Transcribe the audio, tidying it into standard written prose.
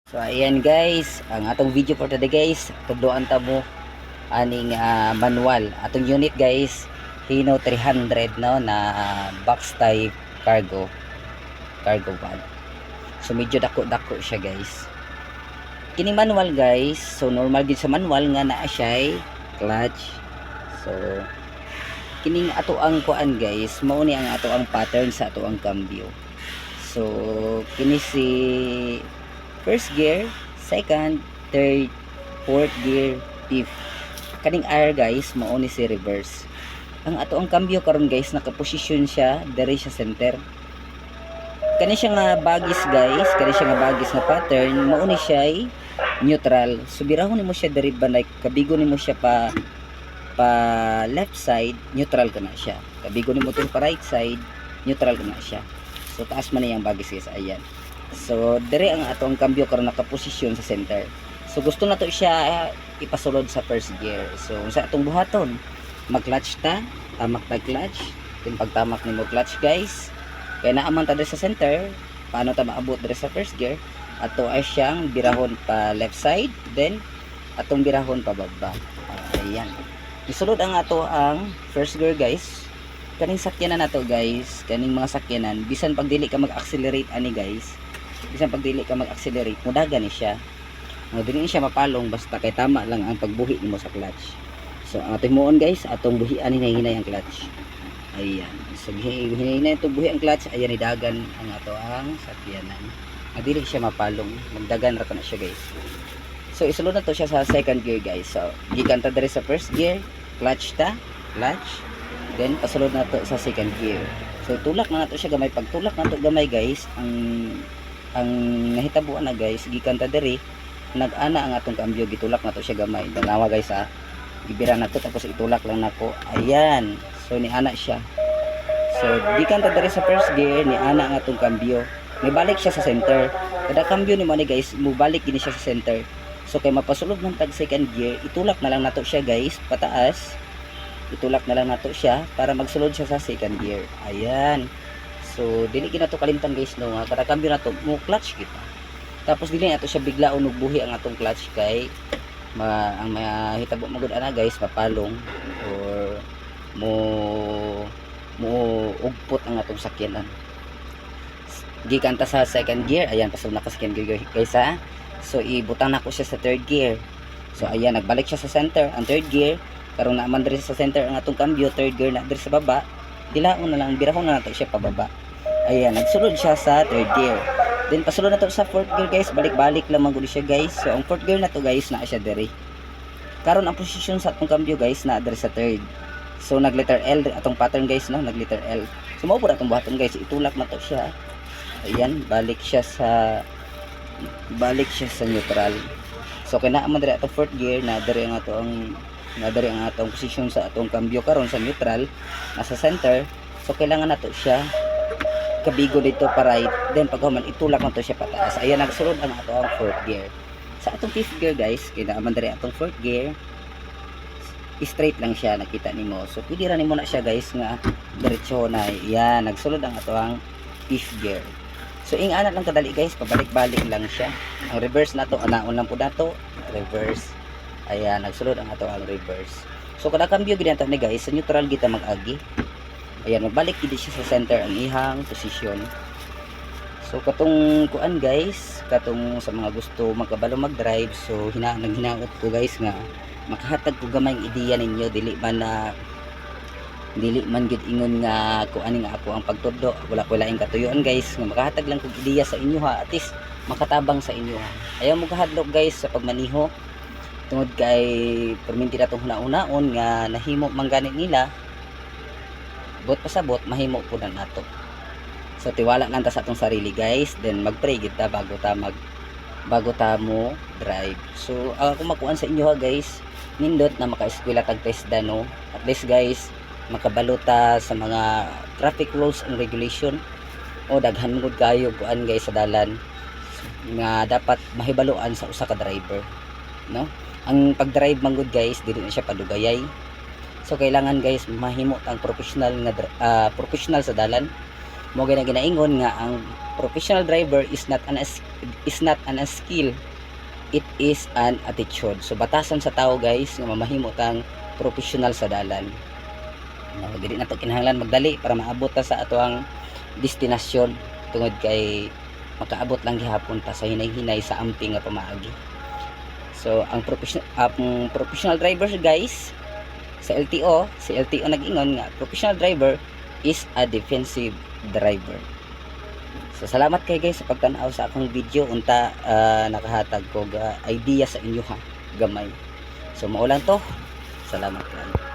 So ayan guys, ang atong video for today guys, tudloan ta mo aning manual. Atong unit guys, Hino 300 no na box type cargo van. So medyo dako-dako siya guys. Kini manual guys, so normal gid sa manual nga naa siya clutch. So kining ato ang kuan guys, mao ni ang ato ang pattern sa ato ang cambio. So kini si first gear, second, third, fourth gear, fifth. Kaning R guys, mao ni si reverse. Ang ato ang cambio karon guys, nakaposisyon siya diri sa center. Kani siya nga bagis guys, kani siya nga bagis nga pattern, mao ni siya ay neutral. So birahon nimo siya diri ba like kabigo nimo siya pa left side, neutral ka na siya. Kabigo nimo to pa right side, neutral ka na siya. So taas man niyang bagis guys, ayan. So dire ang atong cambio karon nakaposisyon sa center. So gusto na to siya ipasulod sa first gear. So sa atong buhaton, mag-clutch ta, mag-clutch, then pagtamak nimo clutch guys. Kaya naaman ta sa center, paano ta maabot dire sa first gear? Ato ay siyang birahon pa left side, then atong birahon pa baba. Ayan. Isulod ang ato ang first gear guys. Kaning sakyanan nato guys, kaning mga sakyanan, bisan pag dili ka mag-accelerate ani guys. Bisan pag dili ka mag-accelerate, mudagan ni siya. Dili ni siya mapalong basta kay tama lang ang pagbuhi nimo sa clutch. So ang atong himuon guys, atong buhian ni hinay ang clutch. Ayan. So hinay itong buhi ang clutch, ayan idagan ang ato ang sakyanan. Dili siya mapalong, magdagan ra na siya guys. So isulod na to siya sa second gear guys. So gikan ta diri sa first gear, clutch ta, clutch. Then pasulod na to sa second gear. So tulak na nato siya gamay, pagtulak na to gamay guys, ang nahitabuan na guys, gikan ta diri nag-ana ang atong cambio, gitulak na to siya gamay. Dalawa guys ha. Ibira na to tapos itulak lang nako. Ayan. So ni ana siya. So gikan ta diri sa first gear, ni ana ang atong cambio. May balik siya sa center. Kada cambio ni mo ni guys, mubalik gini siya sa center. So kay mapasulod ng tag second gear, itulak na lang nato siya guys, pataas. Itulak na lang nato siya para magsulod siya sa second gear. Ayan. So dili gina to kalimtan guys no, kada cambio na to mo clutch kita. Tapos dili nato siya bigla unugbuhi ang atong clutch kay ang mahitabo magud ana guys, mapalong or mo ugpot ang atong sakyanan. Gikan ta sa second gear, ayan pasulod na ka second gear guys ha. So ibutang na ko siya sa third gear. So ayan, nagbalik siya sa center ang third gear. Karon na man diri sa center ang atong cambio, third gear na diri sa baba. Dilaon na lang, birahon na nato siya pababa. Ayan, nagsulod siya sa third gear. Then pasulod na to sa fourth gear guys, balik-balik lang maguli siya guys. So ang fourth gear na to guys, naa siya diri. Karon ang posisyon sa atong cambio guys, naa diri sa third. So nag letter L atong pattern guys no, nag letter L. So mao pud atong buhaton guys, itulak na to siya. Ayan, balik siya sa neutral. So kay naa man diri atong fourth gear, na diri ang atong posisyon sa atong cambio karon sa neutral, nasa center. So kailangan nato siya kabigo dito pa right, then paghuman itulak na to siya pataas. Ayan, nagsulod ang ato ang fourth gear. Sa atong fifth gear guys, kay naa man diri atong fourth gear, straight lang siya, nakita nimo. So pwede ra nimo na siya guys nga diretso na. Ayan, nagsulod ang ato ang fifth gear. So ingana lang kadali guys, pabalik-balik lang siya. Ang reverse nato, anaon lang po nato, reverse. Ayan, nagsulod ang ato ang reverse. So kada cambio gid ni guys, sa neutral kita mag-agi. Ayan, magbalik gid siya sa center ang ihang posisyon. So katong kuan guys, katong sa mga gusto magkabalo mag-drive, so naghinaot ko guys nga makahatag ko gamay ang ideya ninyo, dili man gid ingon nga kuan nga ako ang pagtudlo, wala ko laing katuyoan guys, nga makahatag lang kog ideya sa inyo ha, at least makatabang sa inyo ha. Ayaw mo kahadlok guys sa pagmaniho, tungod kay perminti na itong hunaon nga nahimo mangganit nila, bot pa sa bot mahimo po na nato. So tiwala lang ta sa atong sarili guys, then magpray gid ta bago ta mo drive. So ako makuan sa inyo ha guys, nindot na maka-eskwela tag TESDA no, at least guys makabalota sa mga traffic rules and regulation, o daghan gud kayo kuan guys sa dalan nga dapat mahibaluan sa usa ka driver no. Ang pag-drive man gud guys, dili na siya padugayay. So kailangan guys mahimo ang professional sa dalan, mo ginaingon nga ang professional driver is not an skill, it is an attitude. So batasan sa tao guys nga mamahimo tang professional sa dalan. No, dili na to kinahanglan magdali para maabot ta sa atoang destinasyon tungod kay makaabot lang gihapon ta sa hinay-hinay sa amping nga pamaagi. So ang professional drivers guys sa LTO, si LTO nag-ingon nga professional driver is a defensive driver. So salamat kay guys sa pagtanaw sa akong video, unta nakahatag ko idea sa inyo ha, gamay. So maulan to. Salamat kayo.